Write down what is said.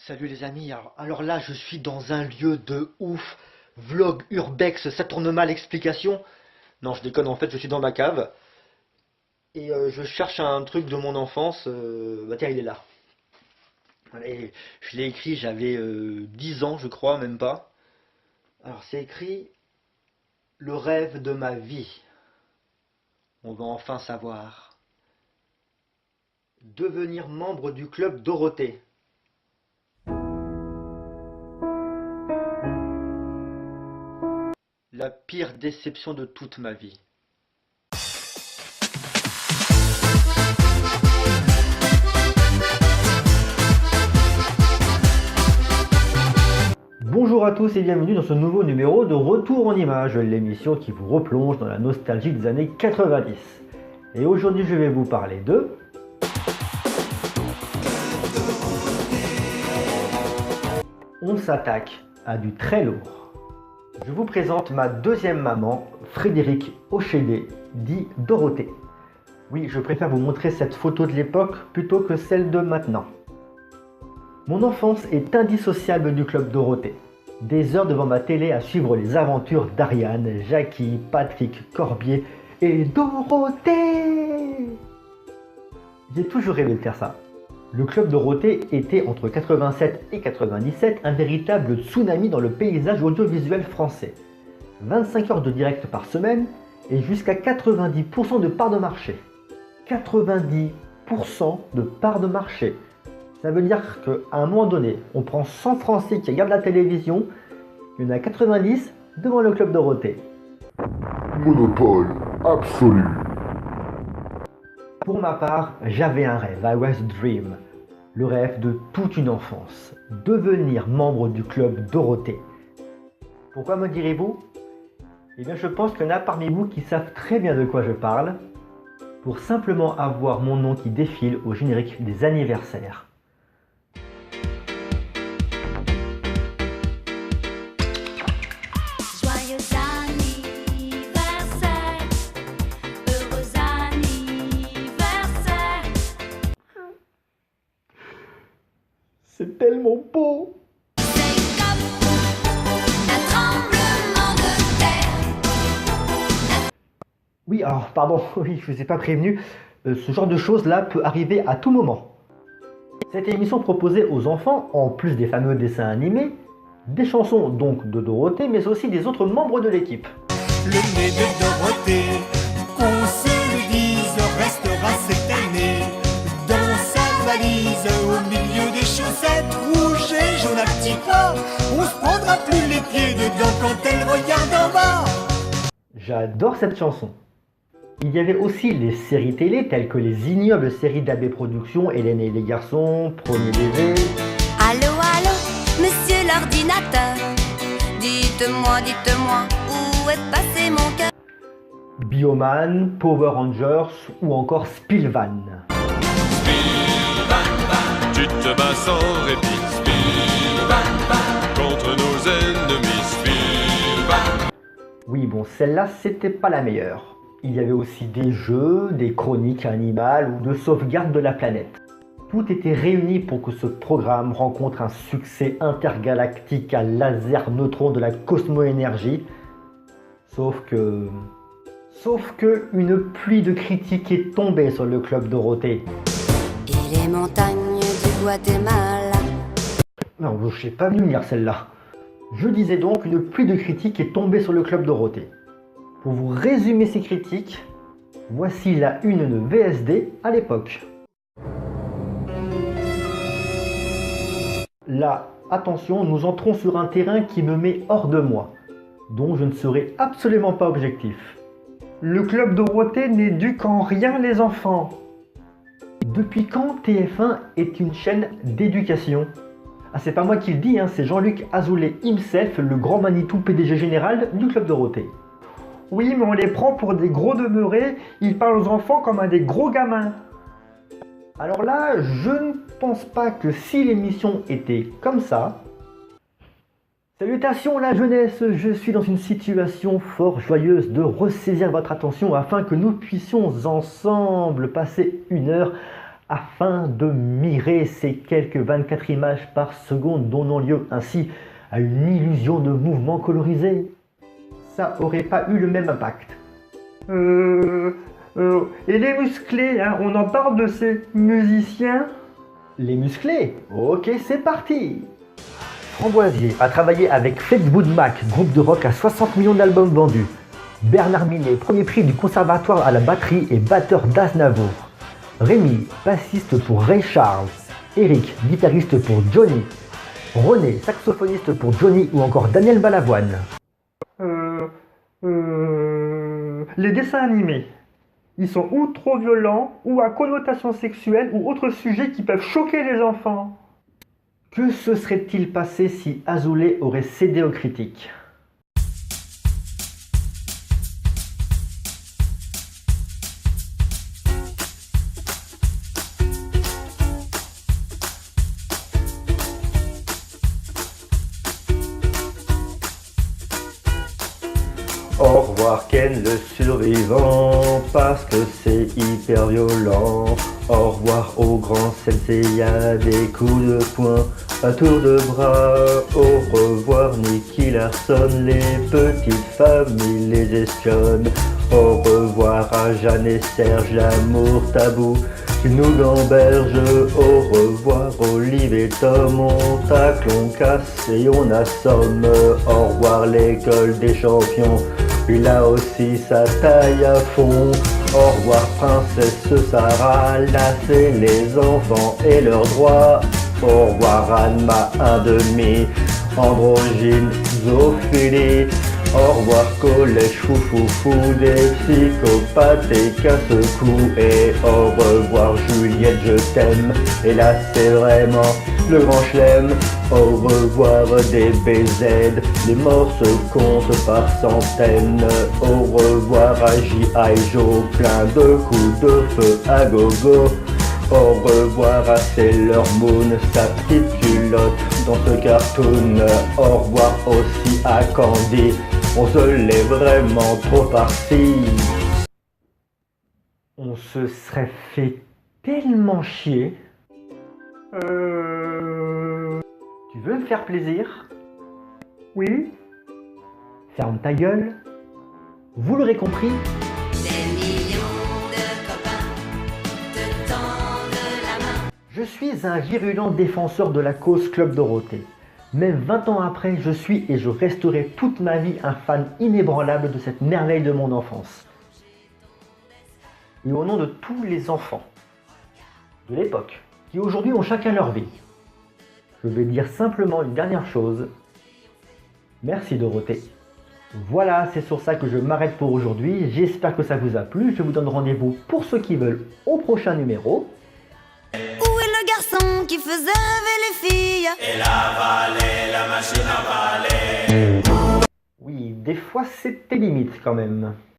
Salut les amis, alors là je suis dans un lieu de ouf, vlog urbex, ça tourne mal explication. Non je déconne, en fait je suis dans ma cave et je cherche un truc de mon enfance, bah tiens il est là. Et je l'ai écrit, j'avais 10 ans je crois, même pas. Alors c'est écrit le rêve de ma vie. On va enfin savoir. Devenir membre du club Dorothée. La pire déception de toute ma vie. Bonjour à tous et bienvenue dans ce nouveau numéro de Retour en Images, l'émission qui vous replonge dans la nostalgie des années 90. Et aujourd'hui je vais vous parler de... On s'attaque à du très lourd. Je vous présente ma deuxième maman, Frédéric Ochédé, dit Dorothée. Oui, je préfère vous montrer cette photo de l'époque plutôt que celle de maintenant. Mon enfance est indissociable du club Dorothée. Des heures devant ma télé à suivre les aventures d'Ariane, Jackie, Patrick, Corbier et Dorothée. J'ai toujours rêvé de faire ça. Le club Dorothée était entre 87 et 97 un véritable tsunami dans le paysage audiovisuel français. 25 heures de direct par semaine et jusqu'à 90% de part de marché. 90% de part de marché. Ça veut dire qu'à un moment donné, on prend 100 Français qui regardent la télévision, il y en a 90 devant le club Dorothée. Monopole absolu. Pour ma part, j'avais un rêve, I was a dream. Le rêve de toute une enfance, devenir membre du club Dorothée. Pourquoi me direz-vous? Eh bien je pense qu'il y en a parmi vous qui savent très bien de quoi je parle, pour simplement avoir mon nom qui défile au générique des anniversaires. C'est tellement beau! C'est comme un tremblement de terre. Oui, alors, pardon, oui, je vous ai pas prévenu, ce genre de choses-là peut arriver à tout moment. Cette émission proposait aux enfants, en plus des fameux dessins animés, des chansons donc de Dorothée, mais aussi des autres membres de l'équipe. Le nez de Dorothée, qu'on se le dise, restera cette année dans sa valise, au milieu des chaussettes rouges et jaunes à petits pas. On se prendra plus les pieds dedans quand elle regarde en bas. J'adore cette chanson. Il y avait aussi les séries télé telles que les ignobles séries d'AB Productions, Hélène et les garçons, Premier baiser. Allô, allô, monsieur l'ordinateur. Dites-moi, où est passé mon cœur? Bioman, Power Rangers ou encore Spilvan. Tu te bats sans répit, contre nos ennemis, Oui bon, celle-là c'était pas la meilleure. Il y avait aussi des jeux, des chroniques animales ou de sauvegarde de la planète. Tout était réuni pour que ce programme rencontre un succès intergalactique à laser neutron de la cosmo-énergie. Sauf que une pluie de critiques est tombée sur le club Dorothée. Et les montagnes du Guatemala. Non, je sais pas venir celle-là. Je disais donc une pluie de critiques est tombée sur le club Dorothée. Pour vous résumer ces critiques, voici la une de VSD à l'époque. Là, attention, nous entrons sur un terrain qui me met hors de moi, dont je ne serai absolument pas objectif. Le club Dorothée n'éduque en rien les enfants. Depuis quand TF1 est une chaîne d'éducation? Ah, c'est pas moi qui le dis, hein, c'est Jean-Luc Azoulay himself, le grand Manitou PDG général du club Dorothée. Oui, mais on les prend pour des gros demeurés, ils parlent aux enfants comme à des gros gamins. Alors là, je ne pense pas que si l'émission était comme ça... Salutations la jeunesse, je suis dans une situation fort joyeuse de ressaisir votre attention afin que nous puissions ensemble passer une heure afin de mirer ces quelques 24 images par seconde donnant lieu ainsi à une illusion de mouvement colorisé. Ça aurait pas eu le même impact. Et les musclés, hein, on en parle de ces musiciens? Les musclés? Ok, c'est parti! Framboisier a travaillé avec Fleetwood Mac, groupe de rock à 60 millions d'albums vendus. Bernard Minet, premier prix du conservatoire à la batterie et batteur d'Aznavour. Rémi, bassiste pour Ray Charles. Eric, guitariste pour Johnny. René, saxophoniste pour Johnny ou encore Daniel Balavoine. Les dessins animés. Ils sont ou trop violents, ou à connotation sexuelle, ou autres sujets qui peuvent choquer les enfants. Que se serait-il passé si Azoulay aurait cédé aux critiques? Au revoir Ken le survivant, parce que c'est hyper violent. Au revoir au grand Senseiya, des coups de poing, un tour de bras. Au revoir Nicky Larson, les petites familles les espionnent. Au revoir à Jeanne et Serge, l'amour tabou qui nous gamberge. Au revoir Olive et Tom, on tacle, on casse et on assomme. Au revoir l'école des champions, il a aussi sa taille à fond. Au revoir princesse Sarah, là c'est les enfants et leurs droits. Au revoir Anma 1,5, androgyne, zoophilie. Au revoir collège foufoufou, des psychopathes et casse-cou. Et au revoir Juliette, je t'aime, et là c'est vraiment le grand chelem. Au revoir des BZ, les morts se comptent par centaines. Au revoir à J.I. Joe, plein de coups de feu à gogo. Au revoir à Sailor Moon, sa petite culotte dans ce cartoon. Au revoir aussi à Candy, on se l'est vraiment trop farci. On se serait fait tellement chier. Tu veux me faire plaisir? Oui. Ferme ta gueule. Vous l'aurez compris. Des millions de copains te tendent la main. Je suis un virulent défenseur de la cause Club Dorothée. Même 20 ans après, je suis et je resterai toute ma vie un fan inébranlable de cette merveille de mon enfance. Et au nom de tous les enfants de l'époque, qui aujourd'hui ont chacun leur vie, je vais dire simplement une dernière chose. Merci Dorothée. Voilà, c'est sur ça que je m'arrête pour aujourd'hui. J'espère que ça vous a plu. Je vous donne rendez-vous pour ceux qui veulent au prochain numéro. Où est le garçon qui faisait rêver les filles? Et la vallée, la machine à valer. Oui, des fois c'était limite quand même.